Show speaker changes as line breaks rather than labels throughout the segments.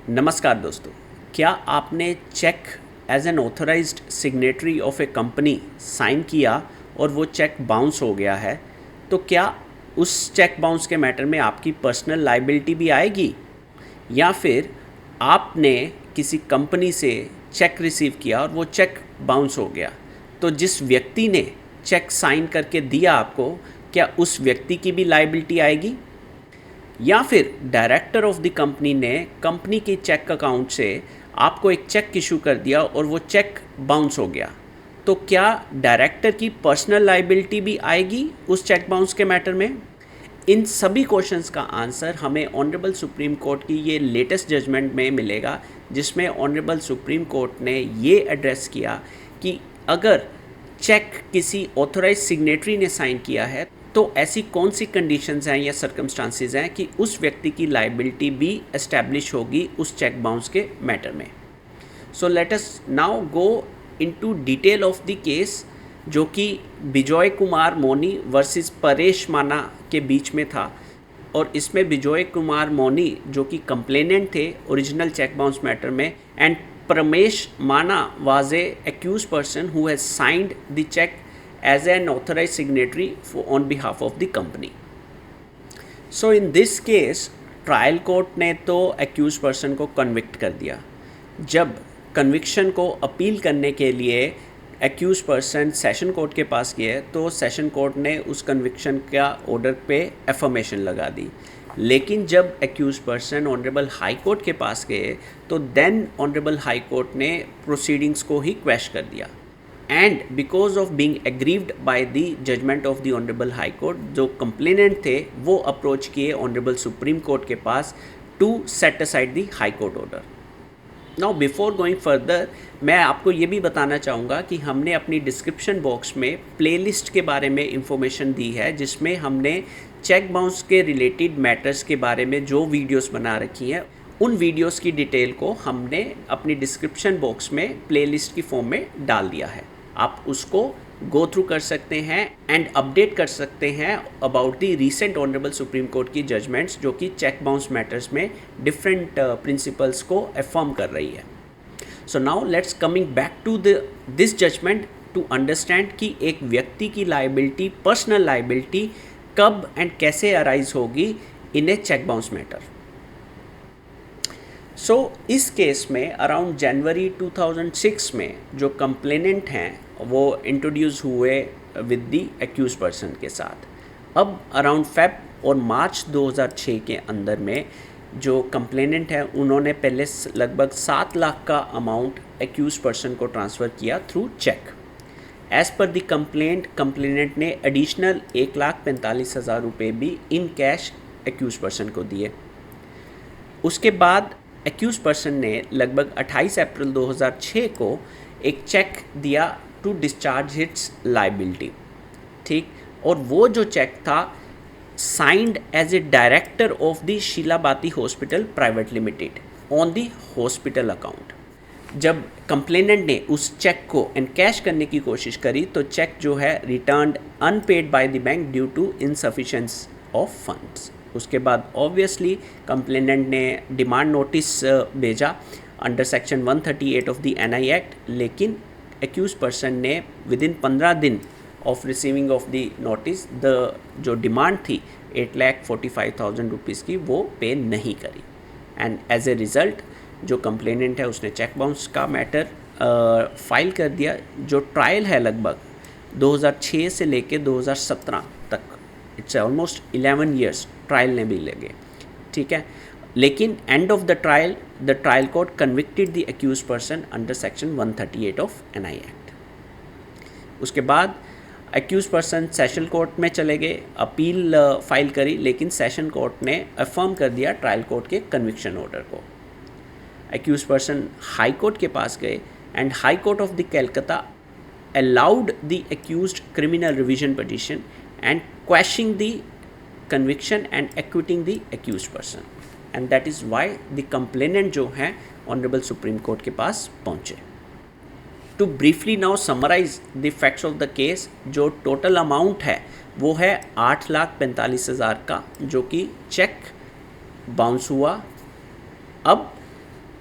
नमस्कार दोस्तों, क्या आपने cheque as an authorised signatory of a company sign किया और वो चेक बाउंस हो गया है? तो क्या उस चेक बाउंस के मैटर में आपकी पर्सनल लाइबिलिटी भी आएगी? या फिर आपने किसी कंपनी से चेक रिसीव किया और वो चेक बाउंस हो गया, तो जिस व्यक्ति ने चेक साइन करके दिया आपको, क्या उस व्यक्ति की भी लाइबिलिटी आएगी? या फिर डायरेक्टर ऑफ द कंपनी ने कंपनी के चेक अकाउंट से आपको एक चेक इशू कर दिया और वो चेक बाउंस हो गया, तो क्या डायरेक्टर की पर्सनल लाइबिलिटी भी आएगी उस चेक बाउंस के मैटर में? इन सभी क्वेश्चंस का आंसर हमें ऑनरेबल सुप्रीम कोर्ट की ये लेटेस्ट जजमेंट में मिलेगा, जिसमें ऑनरेबल सुप्रीम कोर्ट ने ये एड्रेस किया कि अगर चेक किसी ऑथराइज सिग्नेटरी ने साइन किया है तो ऐसी कौन सी कंडीशंस हैं या सर्कमस्टांसेस हैं कि उस व्यक्ति की लाइबिलिटी भी एस्टैब्लिश होगी उस चेक बाउंस के मैटर में। So let us now go into detail of the case, जो कि बिजॉय कुमार मोनी वर्सेस परेश माना के बीच में था। और इसमें बिजॉय कुमार मोनी जो कि कंप्लेनेंट थे ओरिजिनल चेक बाउंस मैटर में, and Pramesh Mana was a accused person who has signed the cheque as an authorized signatory on behalf of the company. So in this case trial court ने तो एक्यूज पर्सन को convict कर दिया। जब conviction को appeal करने के लिए एक्यूज पर्सन सेशन कोर्ट के पास गए तो सेशन कोर्ट ने उस कन्विक्शन का ऑर्डर पे एफर्मेशन लगा दी। लेकिन जब accused person honourable high court के पास गए तो देन ऑनरेबल हाई कोर्ट ने प्रोसीडिंग्स को ही क्वैश कर दिया। And because of being aggrieved by the judgment of the honourable high court, जो कंप्लेनेंट थे वो अप्रोच किए ऑनरेबल सुप्रीम कोर्ट के पास to set aside the high court order. Now before going further, मैं आपको ये भी बताना चाहूँगा कि हमने अपनी डिस्क्रिप्शन बॉक्स में प्लेलिस्ट के बारे में इंफॉर्मेशन दी है, जिसमें हमने चेक बाउंस के रिलेटेड मैटर्स के बारे में जो वीडियोस बना रखी हैं, उन वीडियोस की डिटेल को हमने अपनी डिस्क्रिप्शन बॉक्स में प्लेलिस्ट की फॉर्म में डाल दिया है। आप उसको गो थ्रू कर सकते हैं एंड अपडेट कर सकते हैं about the recent honourable supreme Court की जजमेंट्स, जो कि चेक बाउंस मैटर्स में डिफरेंट प्रिंसिपल्स को अफर्म कर रही है। So now let's coming back to this judgment to understand कि एक व्यक्ति की लाइबिलिटी, पर्सनल लाइबिलिटी कब एंड कैसे अराइज होगी in a cheque bounce matter. So इस केस में अराउंड जनवरी 2006 में जो कंप्लेनेंट हैं वो इंट्रोड्यूस हुए विद दी एक्यूज पर्सन के साथ। अब अराउंड फेब और मार्च 2006 के अंदर में जो कंप्लेनेंट हैं उन्होंने पहले लगभग 7 लाख का अमाउंट एक्यूज पर्सन को ट्रांसफ़र किया थ्रू चेक। एज़ पर दी कंप्लेनेंट ने एडिशनल 1,45,000 रुपये भी इन कैश एक्यूज पर्सन को दिए। उसके बाद एक्यूज पर्सन ने लगभग 28 अप्रैल 2006 को एक चेक दिया टू डिस्चार्ज हिट्स लाइबिलिटी, ठीक। और वो जो चेक था signed as a director of the Shilabati hospital private limited on the hospital account. जब कंप्लेनेंट ने उस चेक को एनकैश करने की कोशिश करी तो चेक जो है returned unpaid by the bank due to insufficiency of funds. उसके बाद ऑब्वियसली कंप्लेनेंट ने डिमांड नोटिस भेजा under section 138 of the NI act, लेकिन एक्यूज पर्सन ने विद इन 15 दिन of receiving of the notice the जो डिमांड थी 8,45,000 rupees की वो पे नहीं करी। एंड एज ए रिज़ल्ट जो कंप्लेनेंट है उसने चेक बाउंस का मैटर फाइल कर दिया। जो ट्रायल है लगभग 2006 से लेके 2017 तक, इट्स ऑलमोस्ट 11 ईयर्स ट्रायल ने भी लगे, ठीक है। लेकिन end of the trial court convicted the accused person under section 138 of NI act. उसके बाद एक्यूज पर्सन सेशन कोर्ट में चले गए, अपील फाइल करी, लेकिन सेशन कोर्ट ने अफर्म कर दिया ट्रायल कोर्ट के कन्विक्शन ऑर्डर को। एक्यूज पर्सन हाई कोर्ट के पास गए and high court of the Calcutta allowed the accused criminal revision petition and quashing the conviction and acquitting the accused person, and that is why the complainant जो हैं honourable supreme court के पास पहुँचे। To briefly now summarise the facts of the case, जो total amount है वो है 8,45,000 का, जो कि चेक बाउंस हुआ। अब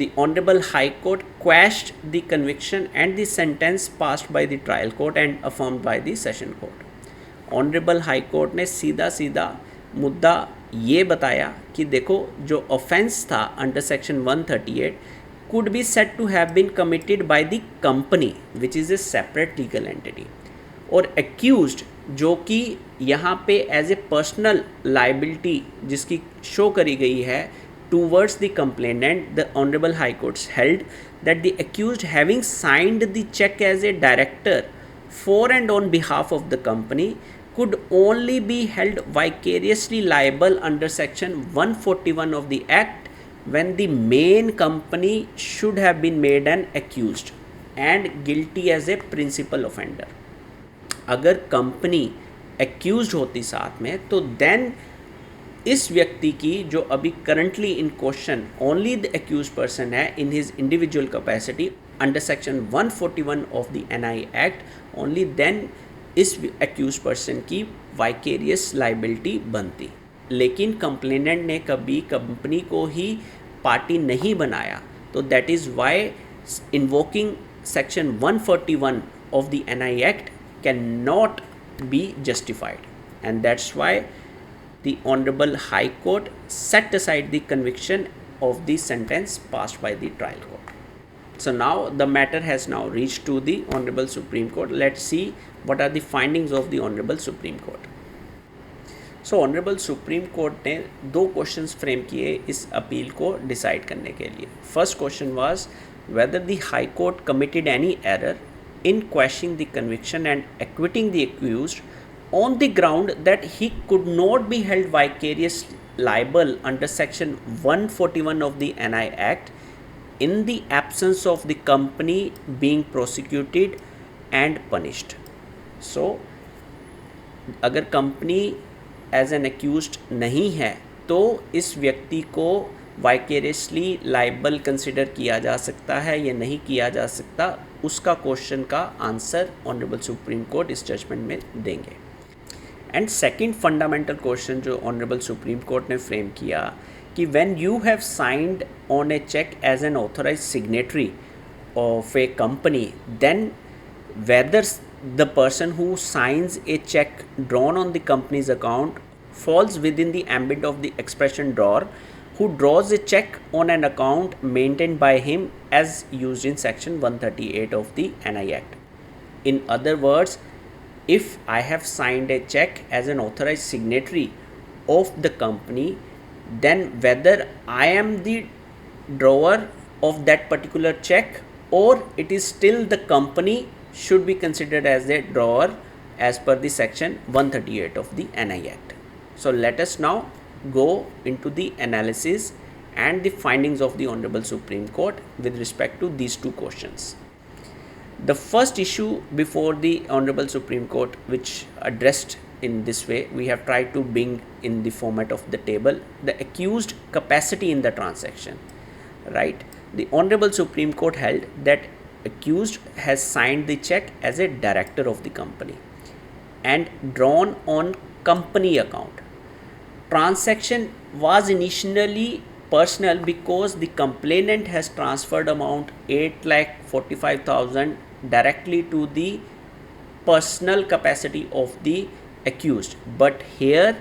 the Honorable High Court quashed the conviction and the sentence passed by the trial court and affirmed by the session court. Honourable high court ने सीधा सीधा मुद्दा ये बताया कि देखो जो ऑफेंस था under section 138 could be said to have been committed by the company which is a separate legal entity, और accused जो कि यहाँ पे एज ए पर्सनल लाइबिलिटी जिसकी शो करी गई है towards the complainant, the Honorable High Court held that the accused having signed the check as a director for and on behalf of the company could only be held vicariously liable under section 141 of the act when the main company should have been made an accused and guilty as a principal offender. अगर company accused होती साथ में तो then इस व्यक्ति की जो अभी currently in question only the accused person है in his individual capacity under section 141 of the NI act, only then इस एक्यूज पर्सन की वाइकेरियस लाइबिलिटी बनती. लेकिन कंप्लेनेंट ने कभी कंपनी को ही पार्टी नहीं बनाया, तो that is why invoking section 141 of the NI act can not be justified, and that's why the Honorable High Court set aside the conviction of the sentence passed by the trial court. So now the matter has now reached to the Honorable Supreme Court. Let's see what are the findings of the Honorable Supreme Court. So Honorable Supreme Court ने दो questions frame किए इस appeal को decide करने के लिए. First question was whether the High Court committed any error in quashing the conviction and acquitting the accused on the ground that he could not be held vicariously liable under section 141 of the NI Act in the absence of the company being prosecuted and punished. So अगर company as an accused नहीं है तो इस व्यक्ति को vicariously liable consider किया जा सकता है या नहीं किया जा सकता, उसका क्वेश्चन का आंसर ऑनरेबल सुप्रीम कोर्ट इस जजमेंट में देंगे. एंड सेकेंड फंडामेंटल क्वेश्चन जो ऑनरेबल सुप्रीम कोर्ट ने फ्रेम किया कि when you have signed on a cheque as an authorised signatory of a company, then whether the person who signs a cheque drawn on the company's account falls within the ambit of the expression drawer who draws a check on an account maintained by him as used in section 138 of the NI Act. In other words, if I have signed a check as an authorized signatory of the company, then whether I am the drawer of that particular check or it is still the company should be considered as a drawer as per the section 138 of the NI Act. So let us now go into the analysis and the findings of the Honorable Supreme Court with respect to these two questions. The first issue before the Honorable Supreme Court, which addressed in this way, we have tried to bring in the format of the table the accused capacity in the transaction, right? The Honorable Supreme Court held that accused has signed the check as a director of the company and drawn on company account. Transaction was initially personal because the complainant has transferred amount 8,45,000 directly to the personal capacity of the accused, but here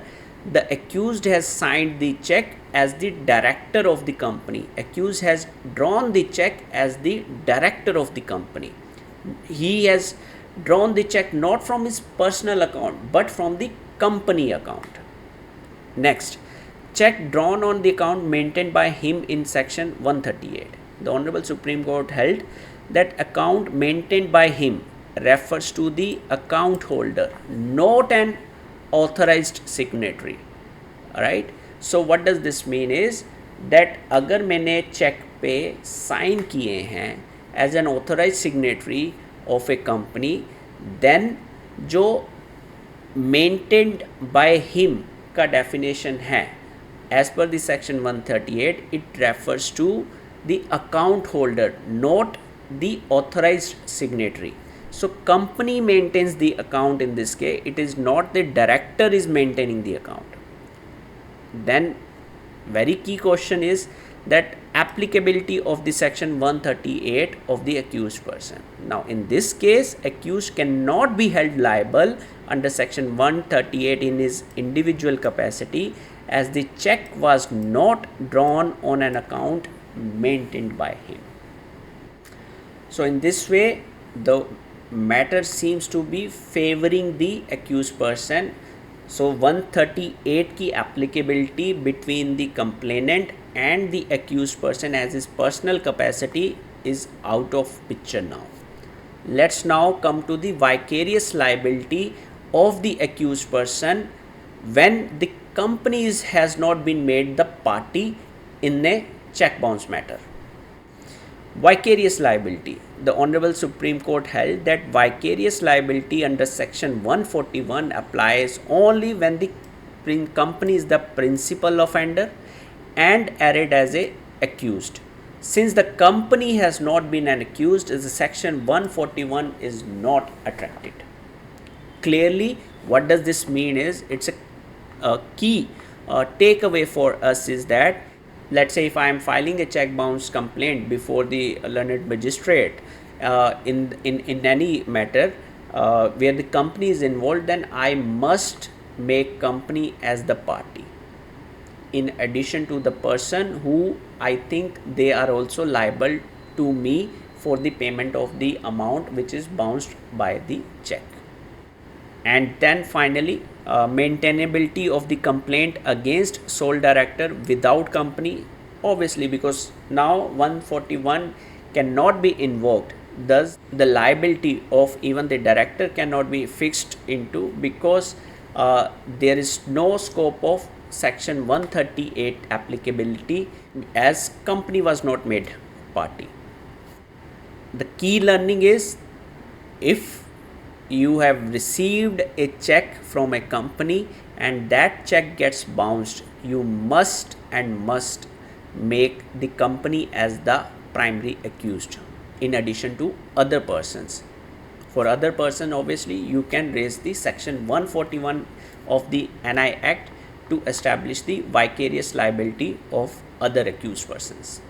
the accused has signed the check as the director of the company. Accused has drawn the check as the director of the company. He has drawn the check not from his personal account but from the company account. Next, check drawn on the account maintained by him in section 138. The Honorable Supreme Court held that account maintained by him refers to the account holder, not an authorized signatory. Alright, so what does this mean is that अगर मैंने check पे sign किए हैं as an authorised signatory of a company, then जो maintained by him का definition है as per the section 138, it refers to the account holder, not the authorised signatory. So company maintains the account in this case. It is not the director is maintaining the account. Then very key question is that applicability of the section 138 of the accused person. Now in this case, accused cannot be held liable under section 138 in his individual capacity, as the check was not drawn on an account maintained by him. So in this way, the matter seems to be favoring the accused person. So 138 की applicability between the complainant and the accused person as his personal capacity is out of picture now. Let's now come to the vicarious liability of the accused person when the company has not been made the party in a check bounce matter. Vicarious liability. The Honorable Supreme Court held that vicarious liability under section 141 applies only when the company is the principal offender and arrayed as a accused. Since the company has not been an accused, the section 141 is not attracted. Clearly, what does this mean is, it's a key takeaway for us is that, let's say if I am filing a check bounce complaint before the learned magistrate in any matter where the company is involved, then I must make company as the party, in addition to the person who I think they are also liable to me for the payment of the amount which is bounced by the check. And then finally, maintainability of the complaint against sole director without company, obviously because now 141 cannot be invoked, thus the liability of even the director cannot be fixed into, because there is no scope of section 138 applicability as company was not made party. The key learning is, if you have received a check from a company and that check gets bounced, you must make the company as the primary accused in addition to other persons. For other person, obviously you can raise the section 141 of the NI Act to establish the vicarious liability of other accused persons.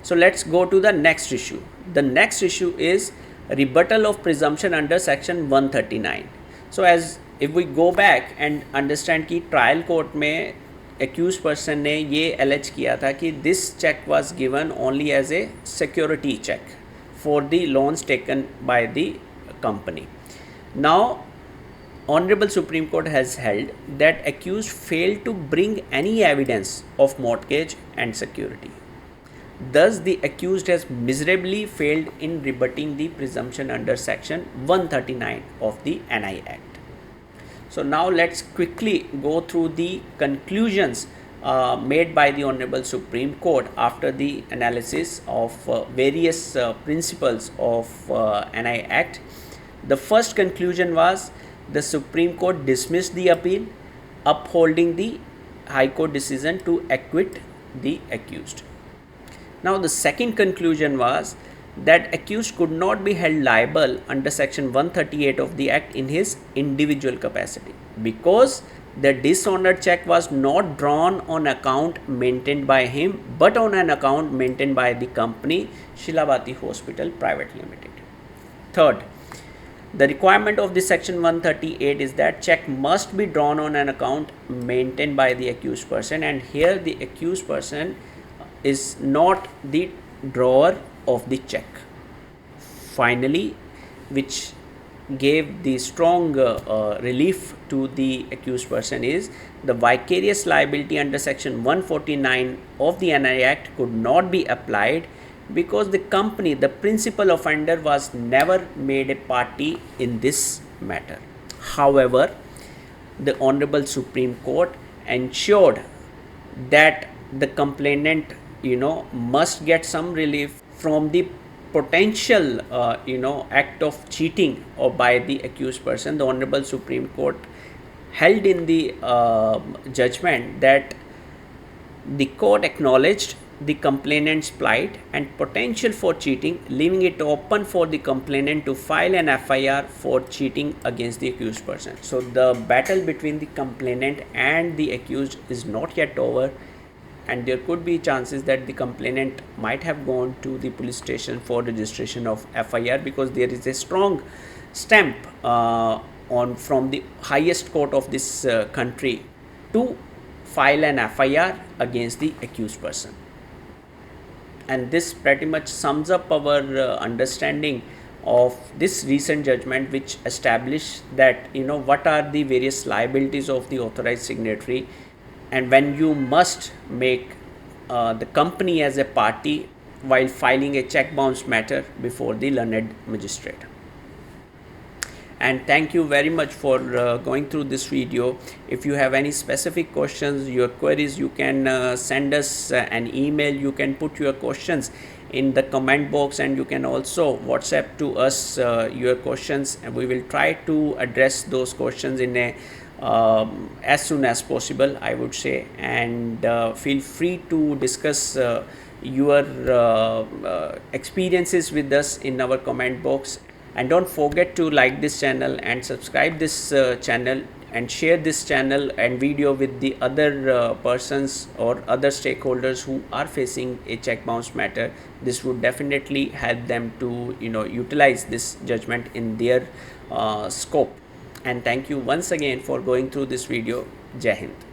So let's go to the next issue. The next issue is rebuttal of presumption under section 139. So as if we go back and understand कि trial court में accused person ने ये allege किया था कि this check was given only as a security check for the loans taken by the company. Now Honorable Supreme Court has held that accused failed to bring any evidence of mortgage and security. Thus, the accused has miserably failed in rebutting the presumption under section 139 of the NI Act. So now let's quickly go through the conclusions made by the Honorable Supreme Court after the analysis of various principles of NI Act. The first conclusion was the Supreme Court dismissed the appeal, upholding the High Court decision to acquit the accused. Now the second conclusion was that accused could not be held liable under section 138 of the Act in his individual capacity, because the dishonored check was not drawn on account maintained by him but on an account maintained by the company Shilabati Hospital Private Limited. Third, the requirement of the section 138 is that check must be drawn on an account maintained by the accused person, and here the accused person is not the drawer of the check. Finally, which gave the strong relief to the accused person, is the vicarious liability under section 149 of the NI Act could not be applied because the company, the principal offender, was never made a party in this matter. However, the Honorable Supreme Court ensured that the complainant must get some relief from the potential act of cheating or by the accused person. The Honorable Supreme Court held in the judgment that the court acknowledged the complainant's plight and potential for cheating, leaving it open for the complainant to file an FIR for cheating against the accused person. So the battle between the complainant and the accused is not yet over. and there could be chances that the complainant might have gone to the police station for registration of FIR, because there is a strong stamp on from the highest court of this country to file an FIR against the accused person. And this pretty much sums up our understanding of this recent judgment, which established that what are the various liabilities of the authorized signatory, and when you must make the company as a party while filing a check bounce matter before the learned magistrate. And thank you very much for going through this video. If you have any specific questions, your queries, you can send us an email. You can put your questions in the comment box, and you can also WhatsApp to us your questions, and we will try to address those questions in a as soon as possible, I would say. And feel free to discuss your experiences with us in our comment box. And don't forget to like this channel and subscribe this channel, and share this channel and video with the other persons or other stakeholders who are facing a check bounce matter. This would definitely help them to utilize this judgment in their scope. And thank you once again for going through this video. Jai Hind.